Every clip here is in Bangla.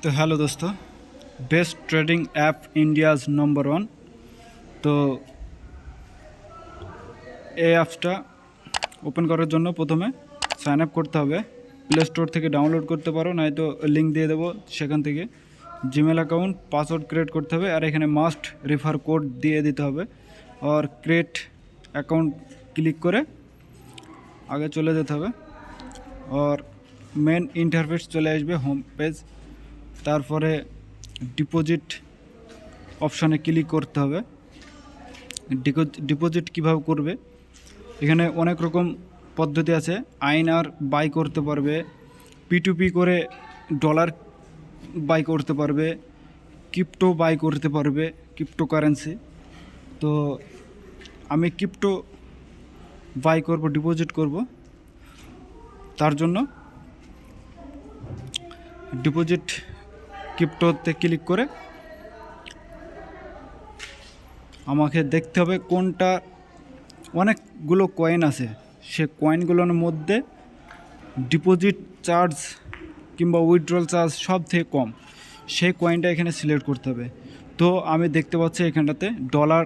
তো হ্যালো দোস্ত, বেস্ট ট্রেডিং অ্যাপ ইন্ডিয়াজ নম্বর 1। তো এই অ্যাপসটা ওপেন করার জন্য প্রথমে সাইন আপ করতে হবে। প্লে স্টোর থেকে ডাউনলোড করতে পারো, নয়তো লিঙ্ক দিয়ে দেবো সেখান থেকে। জিমেল অ্যাকাউন্ট পাসওয়ার্ড ক্রিয়েট করতে হবে, আর এখানে মাস্ট রেফার কোড দিয়ে দিতে হবে। আর ক্রিয়েট অ্যাকাউন্ট ক্লিক করে আগে চলে যেতে হবে, আর মেন ইন্টারফেস চলে আসবে, হোম পেজ। তারপরে ডিপোজিট অপশানে ক্লিক করতে হবে। ডিপোজিট কিভাবে করবে, এখানে অনেক রকম পদ্ধতি আছে। আইএনআর বাই করতে পারবে, P2P করে ডলার বাই করতে পারবে, ক্রিপ্টো বাই করতে পারবে, ক্রিপ্টো কারেন্সি। তো আমি ক্রিপ্টো বাই করব, ডিপোজিট করব। তার জন্য ডিপোজিট ক্রিপ্টোতে ক্লিক করে আমাকে দেখতে হবে কোনটা, অনেকগুলো কয়েন আছে, সে কয়েনগুলোর মধ্যে ডিপোজিট চার্জ কিংবা উইথড্রল চার্জ সব থেকে কম, সেই কয়েনটা এখানে সিলেক্ট করতে হবে। তো আমি দেখতে পাচ্ছি এখানটাতে ডলার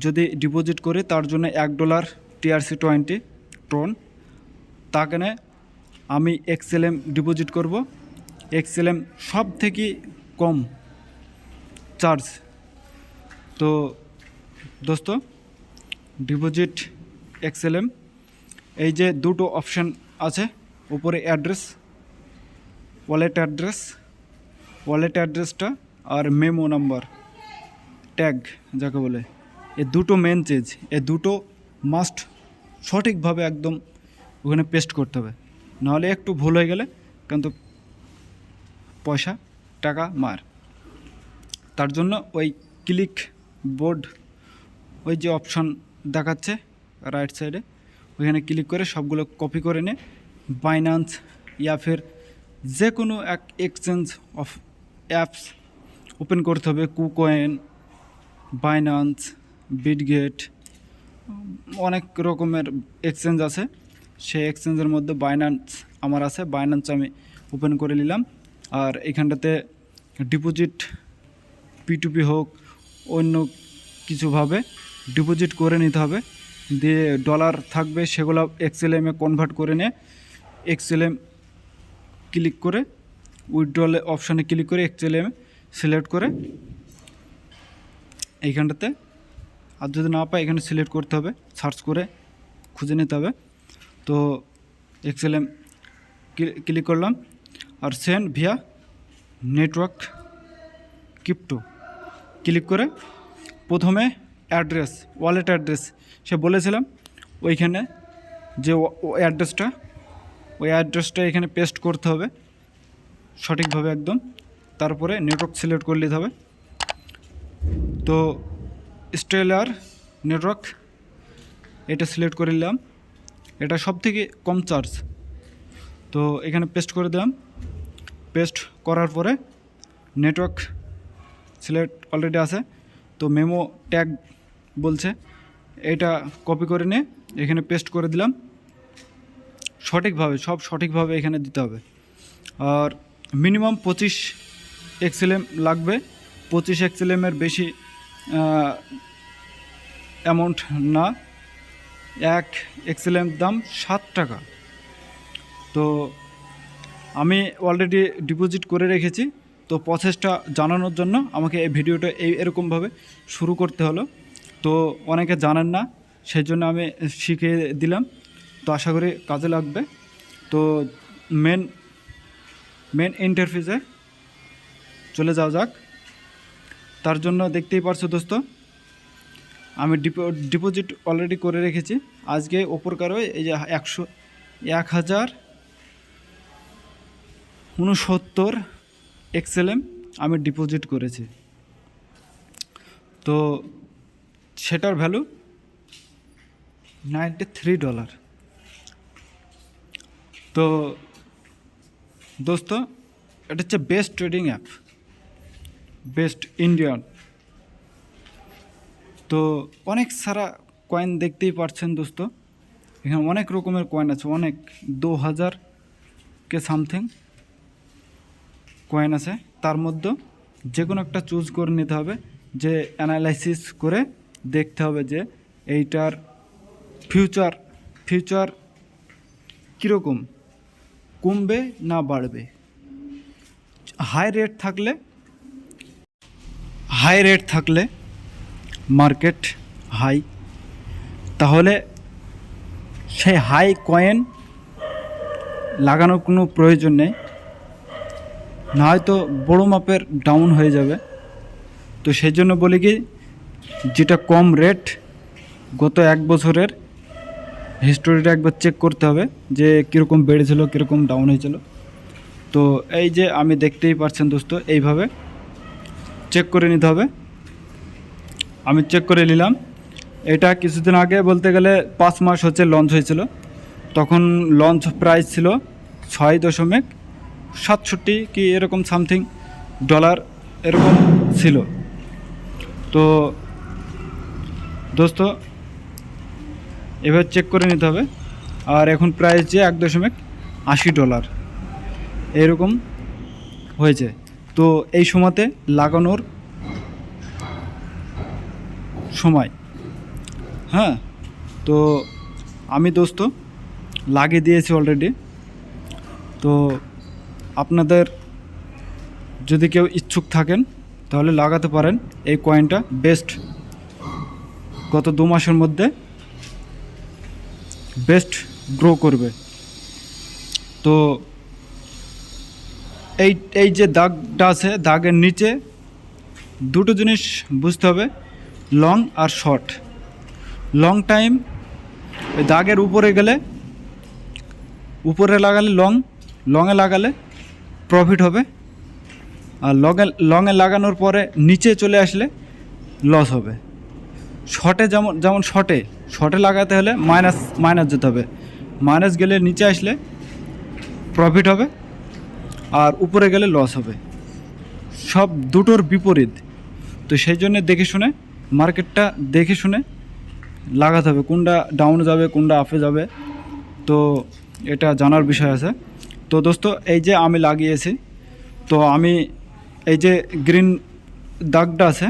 যদি ডিপোজিট করে তার জন্য $1 TRC20 টন, তাকে আমি XLM ডিপোজিট করব। XLM সব থেকে কম চার্জ। তো দোস্ত, ডিপোজিট XLM, এই যে দুটো অপশান আছে উপরে, অ্যাড্রেস, ওয়ালেট অ্যাড্রেসটা আর মেমো নাম্বার, ট্যাগ যাকে বলে, এই দুটো মেন চেঞ্জ, এই দুটো মাস্ট সঠিকভাবে একদম ওখানে পেস্ট করতে হবে, নাহলে একটু ভুল হয়ে গেলে কিন্তু পয়সা টাকা মার। তার জন্য ওই ক্লিক বোর্ড, ওই যে অপশান দেখাচ্ছে রাইট সাইডে, ওইখানে ক্লিক করে সবগুলো কপি করে নিয়ে বাইন্যান্স ইয়া ফির যে কোনো এক এক্সচেঞ্জ অফ অ্যাপস ওপেন করতে হবে। কুকয়েন, বাইন্যান্স, বিটগেট, অনেক রকমের এক্সচেঞ্জ আছে। সেই এক্সচেঞ্জের মধ্যে বাইন্যান্স আমার আছে, বাইন্যান্স আমি ওপেন করে নিলাম। আর এখানটাতে ডিপোজিট P2P হোক অন্য কিছুভাবে ডিপোজিট করে নিতে হবে, দিয়ে ডলার থাকবে সেগুলো XLM-এ কনভার্ট করে নিয়ে XLM ক্লিক করে উইথড্রল অপশানে ক্লিক করে XLM সিলেক্ট করে এইখানটাতে, আর যদি না পাই এখানে সিলেক্ট করতে হবে, সার্চ করে খুঁজে নিতে হবে। তো XLM ক্লিক করলাম, আর send via network crypto click করে প্রথমে অ্যাড্রেস, ওয়ালেট অ্যাড্রেস সে বলেছিলাম, ওইখানে যে অ্যাড্রেসটা, ওই অ্যাড্রেসটা এখানে পেস্ট করতে হবে সঠিকভাবে একদম। তারপরে নেটওয়ার্ক সিলেক্ট করে নিতে হবে। তো স্টেলার নেটওয়ার্ক এটা সিলেক্ট করে নিলাম, এটা সব থেকে কম চার্জ। তো এখানে পেস্ট করে দিলাম। পেস্ট করার পরে নেটওয়ার্ক সিলেক্ট অলরেডি আছে, তো মেমো ট্যাগ বলছে, এটা কপি করে নিয়ে এখানে পেস্ট করে দিলাম। সঠিকভাবে সব সঠিকভাবে এখানে দিতে হবে। আর মিনিমাম 25 XLM লাগবে, 25 XLM-এর বেশি অ্যামাউন্ট না। এক XLM দাম 7 টাকা। তো আমি অলরেডি ডিপোজিট করে রেখেছি, তো প্রসেসটা জানানোর জন্য আমাকে এই ভিডিওটা এরকমভাবে শুরু করতে হলো। তো অনেকে জানেন না, সেই জন্য আমি শিখিয়ে দিলাম, তো আশা করি কাজে লাগবে। তো মেন ইন্টারফেসে চলে যাওয়া যাক। তার জন্য দেখতেই পারছো দোস্ত, আমি ডিপোজিট অলরেডি করে রেখেছি। আজকে ওপর কারো এই যে 1069 XLM আমি ডিপোজিট করেছি। তো সেটার ভ্যালু $93। তো দোস্ত, এটা হচ্ছে best trading app, best Indian. তো অনেক সারা কয়েন দেখতেই পাচ্ছেন দোস্ত, এখানে অনেক রকমের কয়েন আছে, অনেক 2000 কে সামথিং। কয়েন আছে, তার মধ্যে যে কোনো একটা চুজ করে নিতে হবে, যে অ্যানালাইসিস করে দেখতে হবে যে এইটার ফিউচার কীরকম, কমবে না বাড়বে। হাই রেট থাকলে মার্কেট হাই, তাহলে সেই হাই কয়েন লাগানোর কোনো প্রয়োজন নেই, না হয়তো বড় মাপের ডাউন হয়ে যাবে। তো সেই জন্য বলি কি, যেটা কম রেট গত 1 বছরের হিস্টোরিটা একবার চেক করতে হবে যে কীরকম বেড়েছিল, কীরকম ডাউন হয়েছিল। তো এই যে আমি দেখতেই পাচ্ছেন দোস্ত, এইভাবে চেক করে নিতে হবে। আমি চেক করে নিলাম। এটা কিছুদিন আগে বলতে গেলে 5 মাস হচ্ছে লঞ্চ হয়েছিল, তখন লঞ্চ প্রাইস ছিল 6.67 কি এরকম সামথিং ডলার এরকম ছিল। তো দোস্ত এবার চেক করে নিতে হবে। আর এখন প্রাইস যে $1.80 এরকম হয়েছে। তো এই সময়তে লাগানোর সময়। হ্যাঁ, তো আমি দোস্ত লাগিয়ে দিয়েছি অলরেডি। তো আপনাদের যদি কেউ ইচ্ছুক থাকেন তাহলে লাগাতে পারেন। এই কয়েনটা বেস্ট, গত 2 মাসের মধ্যে বেস্ট গ্রো করবে। তো এই যে দাগটা আছে, দাগের নিচে দুটো জিনিস বুঝতে হবে, লং আর শর্ট। লং টাইম ওই দাগের উপরে লাগালে লংয়ে লাগালে প্রফিট হবে, আর লংয়ে লাগানোর পরে নিচে চলে আসলে লস হবে। শর্টে যেমন শর্টে লাগাতে হলে মাইনাস যেতে হবে, মাইনাস গেলে নিচে আসলে প্রফিট হবে, আর উপরে গেলে লস হবে। সব দুটোর বিপরীত। তো সেই জন্য দেখে শুনে মার্কেটটা দেখে শুনে লাগাতে হবে, কোনটা ডাউন যাবে কোনটা আপে যাবে, তো এটা জানার বিষয় আছে। তো দোস্ত এই যে আমি লাগিয়েছি, তো আমি এই যে গ্রিন দাগটা আছে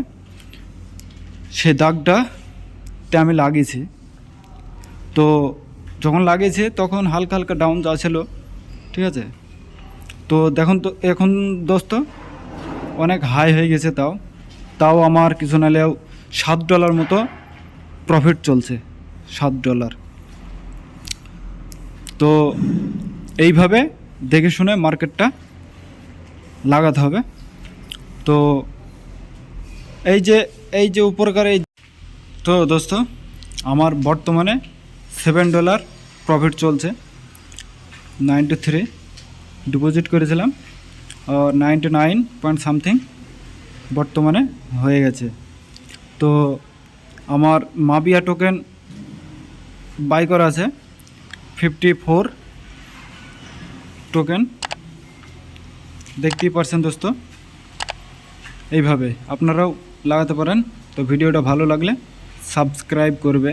সে দাগটাতে আমি লাগিয়েছি। তো যখন লাগিয়েছি তখন হালকা ডাউন যাচ্ছিল, ঠিক আছে। তো দেখুন, তো এখন দোস্ত অনেক হাই হয়ে গেছে, তাও আমার কিছু নাহলেও $7 মতো প্রফিট চলছে, $7। তো এইভাবে দেখে শুনে মার্কেটটা লাগাতে হবে। তো এই যে উপরকার তো দোস্ত আমার বর্তমানে $7 প্রফিট চলছে। 93 ডিপোজিট করেছিলাম, আর 99 পয়েন্ট সামথিং বর্তমানে হয়ে গেছে। তো আমার মাবিয়া টোকেন বাই করা আছে 54 টোকেন, দেখতেই পারছেন দোস্ত। এইভাবে আপনারাও লাগাতে পারেন। তো ভিডিওটা ভালো লাগলে সাবস্ক্রাইব করবে।